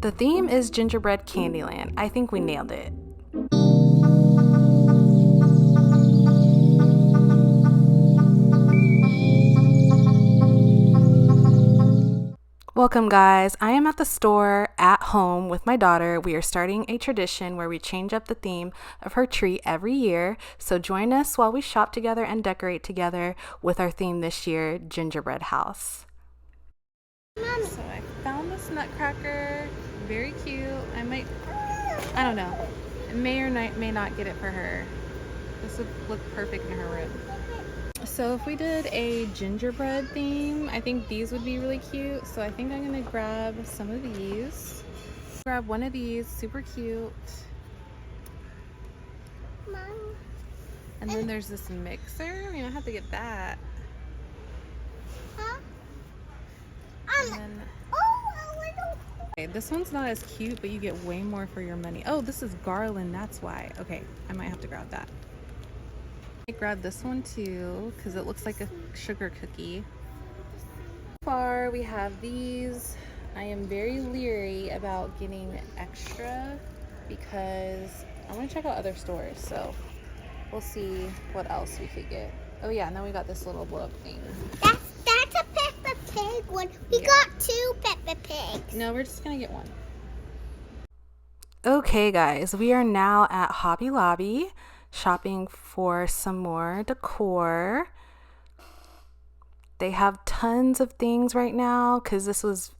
The theme is Gingerbread Candyland. I think we nailed it. Welcome guys, I am at the store at home with my daughter. We are starting a tradition where we change up the theme of her tree every year. So join us while we shop together and decorate together with our theme this year, Gingerbread House. So I found this nutcracker, very cute. I don't know, I may or may not get it for her. This would look perfect in her room. So if we did a gingerbread theme, I think these would be really cute. So I think I'm gonna grab some of these. Grab one of these, super cute. Mom. And then there's this mixer. I mean, I have to get that. Huh? And then, okay, this one's not as cute, but you get way more for your money. Oh, this is garland, that's why. Okay, I might have to grab that. I grabbed this one too because it looks like a sugar cookie. So far we have these. I am very leery about getting extra because I want to check out other stores, so we'll see what else we could get. Oh yeah, and then we got this little blow up thing. That's a Peppa Pig one. We got two Peppa Pigs. No, we're just gonna get one. Okay guys, we are now at Hobby Lobby shopping for some more decor. They have tons of things right now because this was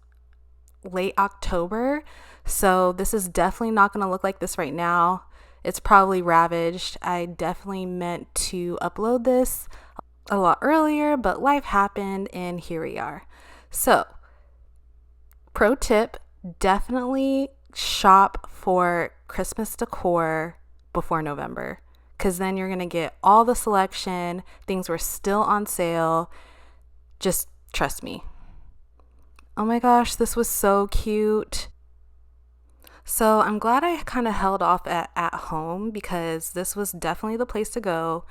late October, so this is definitely not going to look like this right now. It's probably ravaged. I definitely meant to upload this a lot earlier, but life happened and here we are. So pro tip, definitely shop for Christmas decor before November, because then you're going to get all the selection. Things were still on sale. Just trust me. Oh my gosh, this was so cute. So I'm glad I kind of held off at home because this was definitely the place to go.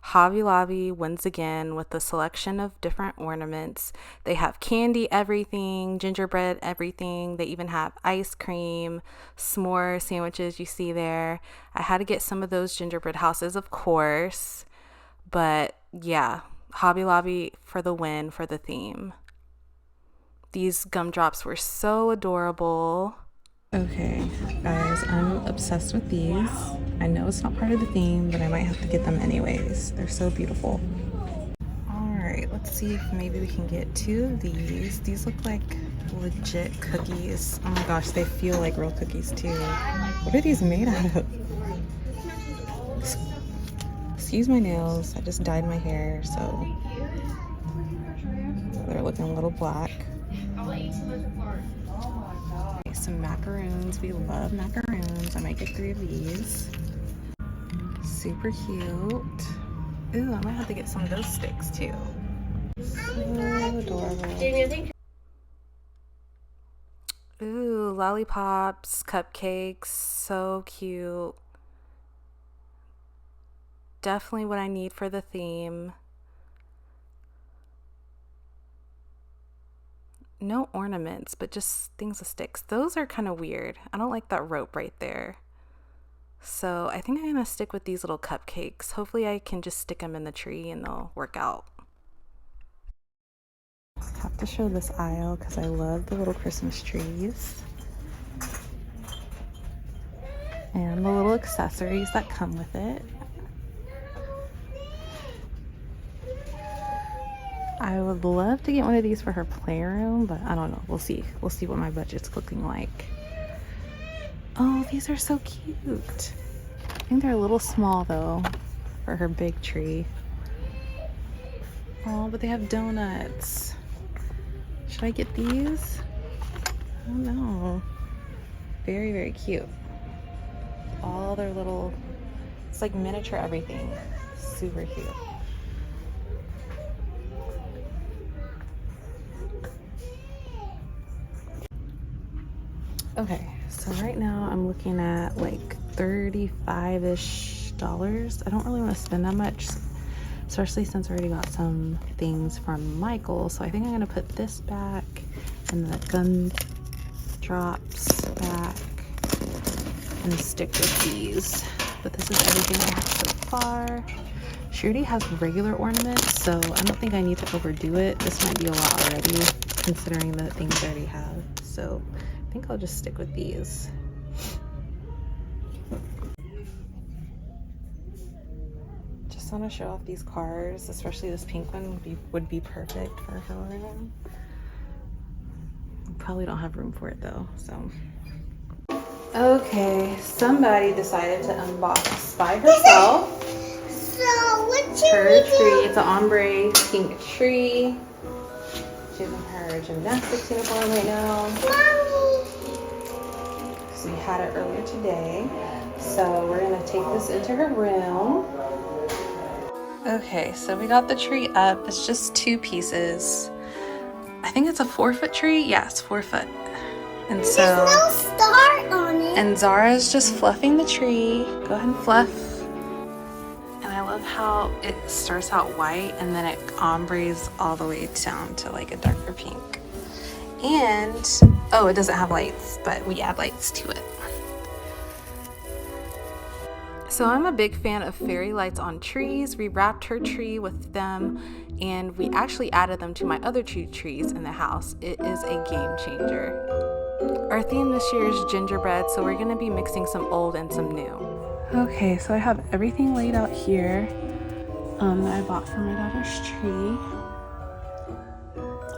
Hobby Lobby wins again with the selection of different ornaments. They have candy everything, gingerbread everything. They even have ice cream, s'more sandwiches you see there. I had to get some of those gingerbread houses, of course. But yeah, Hobby Lobby for the win for the theme. These gumdrops were so adorable. Okay, guys, I'm obsessed with these. I know it's not part of the theme, but I might have to get them anyways. They're so beautiful. All right, let's see if maybe we can get two of these. These look like legit cookies. Oh my gosh, they feel like real cookies too. What are these made out of? Excuse my nails. I just dyed my hair, so they're looking a little black. Some macaroons. We love macaroons. I might get 3 of these. Super cute. Ooh, I might have to get some of those sticks too. So adorable. Ooh, lollipops, cupcakes, so cute. Definitely what I need for the theme. No ornaments, but just things with sticks. Those are kind of weird. I don't like that rope right there. So I think I'm gonna stick with these little cupcakes. Hopefully I can just stick them in the tree and they'll work out. I have to show this aisle because I love the little Christmas trees. And the little accessories that come with it. I would love to get one of these for her playroom, but I don't know. We'll see. We'll see what my budget's looking like. Oh, these are so cute. I think they're a little small though for her big tree. Oh, but they have donuts. Should I get these? I don't know. Very, very cute. All their little, it's like miniature everything. Super cute. Okay, so right now I'm looking at like $35-ish. I don't really want to spend that much, especially since I already got some things from Michael. So I think I'm gonna put this back and the drops back and stick with these. But this is everything I have so far. She already has regular ornaments, so I don't think I need to overdo it. This might be a lot already, considering the things I already have. So I think I'll just stick with these. Just want to show off these cars, especially this pink one would be perfect for her. Probably don't have room for it though, so. Okay, somebody decided to unbox by herself. So what Her tree. It's an ombre pink tree. She's in her gymnastics uniform right now. Mommy. So we had it earlier today. So we're gonna take this into her room. Okay, so we got the tree up. It's just 2 pieces. I think it's a 4-foot tree. Yeah, it's 4 foot. And so there's no star on it. And Zara's just fluffing the tree. Go ahead and fluff. And I love how it starts out white and then it ombres all the way down to like a darker pink. And oh, it doesn't have lights, but we add lights to it. So I'm a big fan of fairy lights on trees. We wrapped her tree with them and we actually added them to my other 2 trees in the house. It is a game changer. Our theme this year is gingerbread, so we're gonna be mixing some old and some new. Okay, so I have everything laid out here that I bought for my daughter's tree.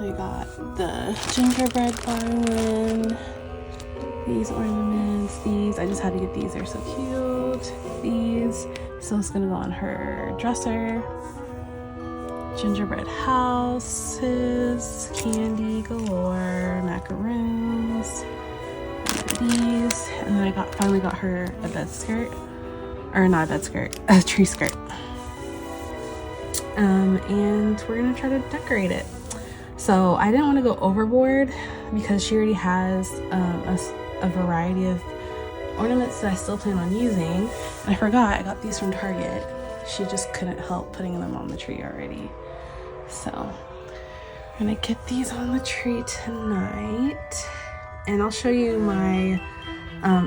I got the gingerbread garland, these ornaments, these. I just had to get these, they're so cute. These, so it's gonna go on her dresser. Gingerbread houses, candy galore, macaroons, these, and then I finally got her a bed skirt, or not a bed skirt, a tree skirt. And we're gonna try to decorate it. So I didn't want to go overboard because she already has a variety of ornaments that I still plan on using. And I forgot I got these from Target. She just couldn't help putting them on the tree already. So I'm gonna get these on the tree tonight. And I'll show you my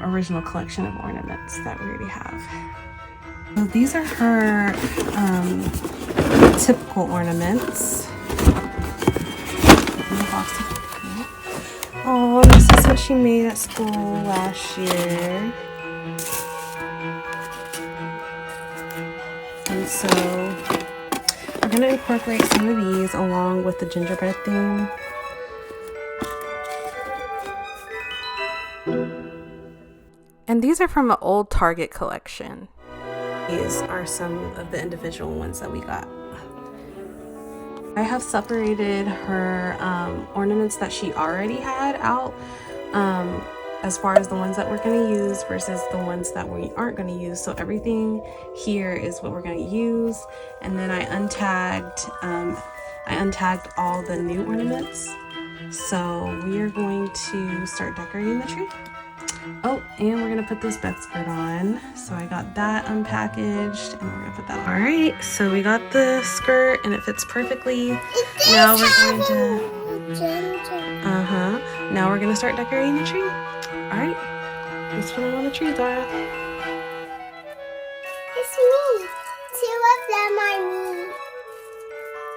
original collection of ornaments that we already have. So these are her typical ornaments. Oh, this is what she made at school last year. And so we're gonna incorporate some of these along with the gingerbread theme. And these are from an old Target collection. These are some of the individual ones that we got. I have separated her ornaments that she already had out as far as the ones that we're going to use versus the ones that we aren't going to use. So everything here is what we're going to use. And then I untagged all the new ornaments. So we are going to start decorating the tree. Oh, and we're gonna put this bed skirt on. So I got that unpackaged and we're gonna put that on. All right, so we got the skirt and it fits perfectly. Now we're going to, now we're gonna start decorating the tree. All right, let's put it on the tree, Zara. It's me. 2 of them are me.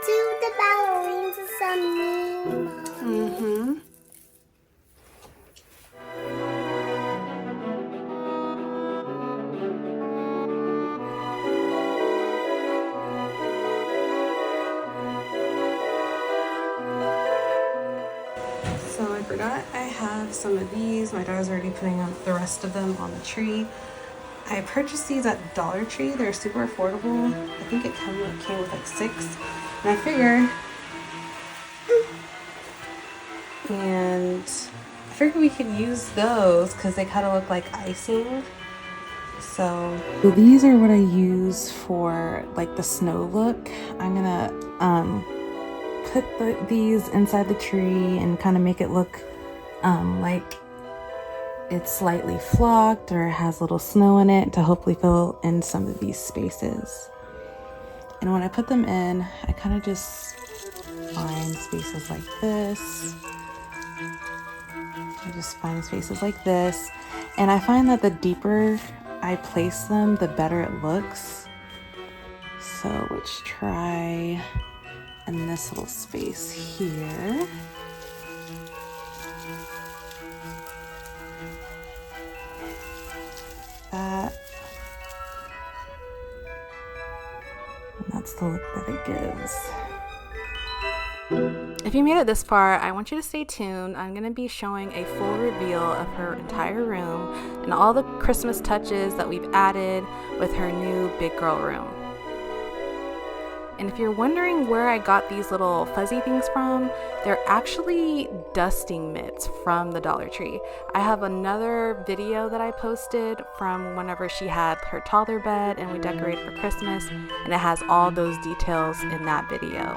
2 of the ballerinas are some me. So I forgot I have some of these. My daughter's already putting up the rest of them on the tree. I purchased these at Dollar Tree. They're super affordable. I think it came with like 6. And I figured we could use those because they kind of look like icing. So these are what I use for like the snow look. I'm gonna put these inside the tree and kind of make it look like it's slightly flocked or has little snow in it to hopefully fill in some of these spaces. And when I put them in, I kind of just find spaces like this I just find spaces like this. And I find that the deeper I place them, the better it looks. So let's try in this little space here. That. And that's the look that it gives. If you made it this far, I want you to stay tuned. I'm going to be showing a full reveal of her entire room and all the Christmas touches that we've added with her new big girl room. And if you're wondering where I got these little fuzzy things from, they're actually dusting mitts from the Dollar Tree. I have another video that I posted from whenever she had her toddler bed and we decorated for Christmas, and it has all those details in that video.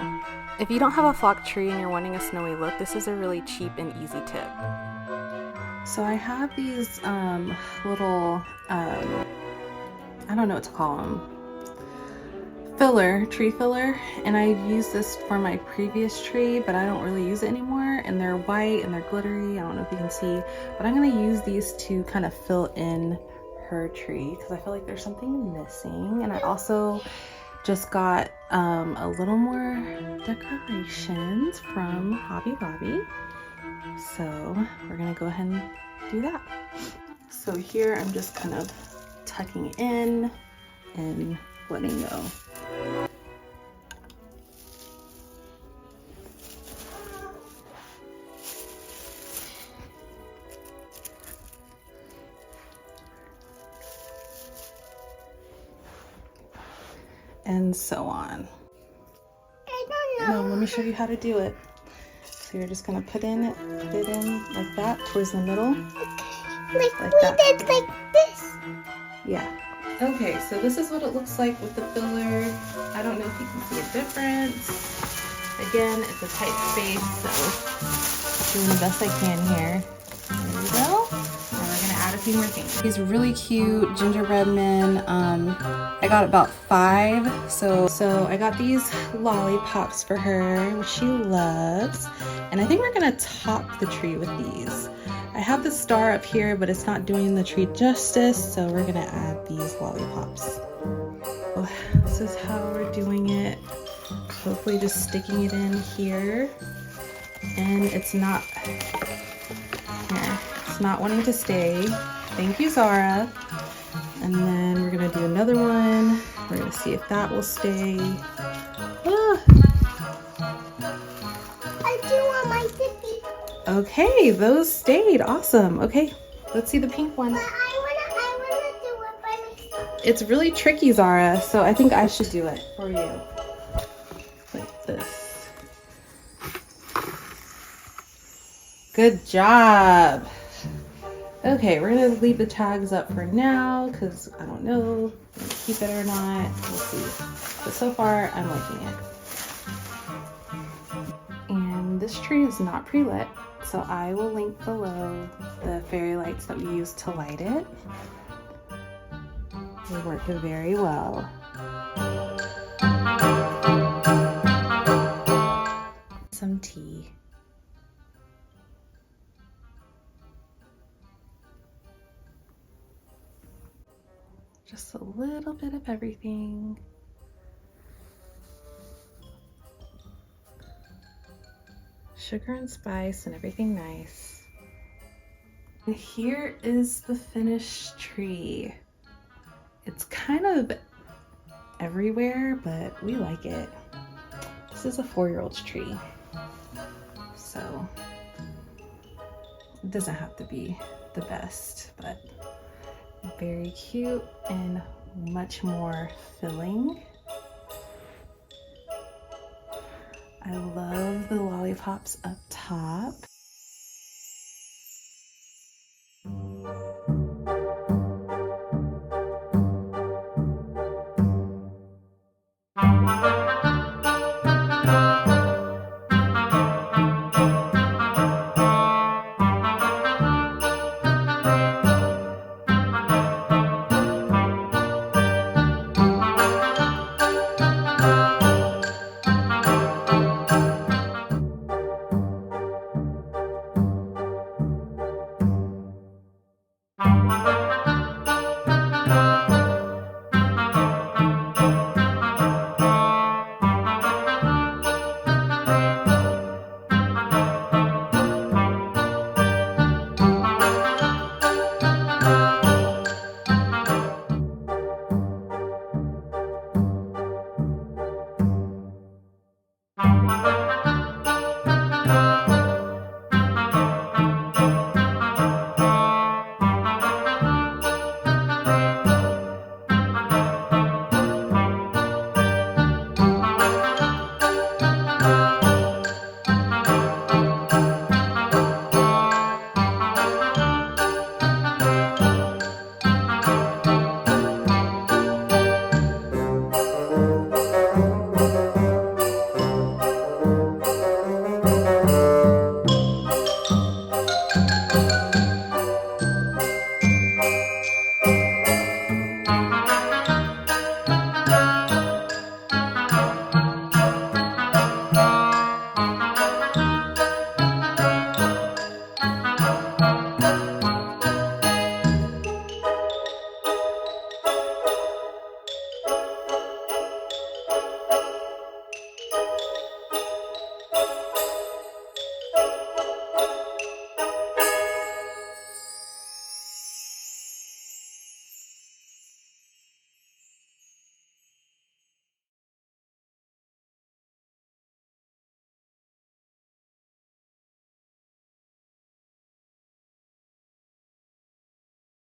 If you don't have a flock tree and you're wanting a snowy look, this is a really cheap and easy tip. So I have these little, I don't know what to call them, tree filler, and I used this for my previous tree, but I don't really use it anymore, and they're white and they're glittery. I don't know if you can see, but I'm going to use these to kind of fill in her tree because I feel like there's something missing. And I also just got a little more decorations from Hobby Lobby, so we're gonna go ahead and do that. So here I'm just kind of tucking in and letting go. And so on. I don't know. No, let me show you how to do it. So you're just gonna put it in like that towards the middle. Like Like we that. did like this. Yeah. Okay, so this is what it looks like with the filler. I don't know if you can see a difference. Again, it's a tight space, so doing the best I can here. There we go. Now we're gonna add a few more things. These really cute gingerbread men. I got about 5. So I got these lollipops for her, which she loves. And I think we're gonna top the tree with these. I have the star up here, but it's not doing the tree justice, so we're gonna add these lollipops. Oh, this is how we're doing it. Hopefully just sticking it in here. And it's not, here, it's not wanting to stay. Thank you, Zara. And then we're gonna do another one. We're gonna see if that will stay. Ah. I do want my tippy. Okay, those stayed. Awesome. Okay, let's see the pink one. But I wanna do it by myself. It's really tricky, Zara, so I think I should do it for you. Like this. Good job. Okay, we're gonna leave the tags up for now because I don't know if I'm gonna keep it or not. We'll see. But so far, I'm liking it. And this tree is not pre-lit, so I will link below the fairy lights that we used to light it. They work very well. Some tea. Just a little bit of everything. Sugar and spice and everything nice. And here is the finished tree. It's kind of everywhere, but we like it. This is a 4-year-old's tree, so it doesn't have to be the best, but very cute and much more filling. I love the lollipops up top.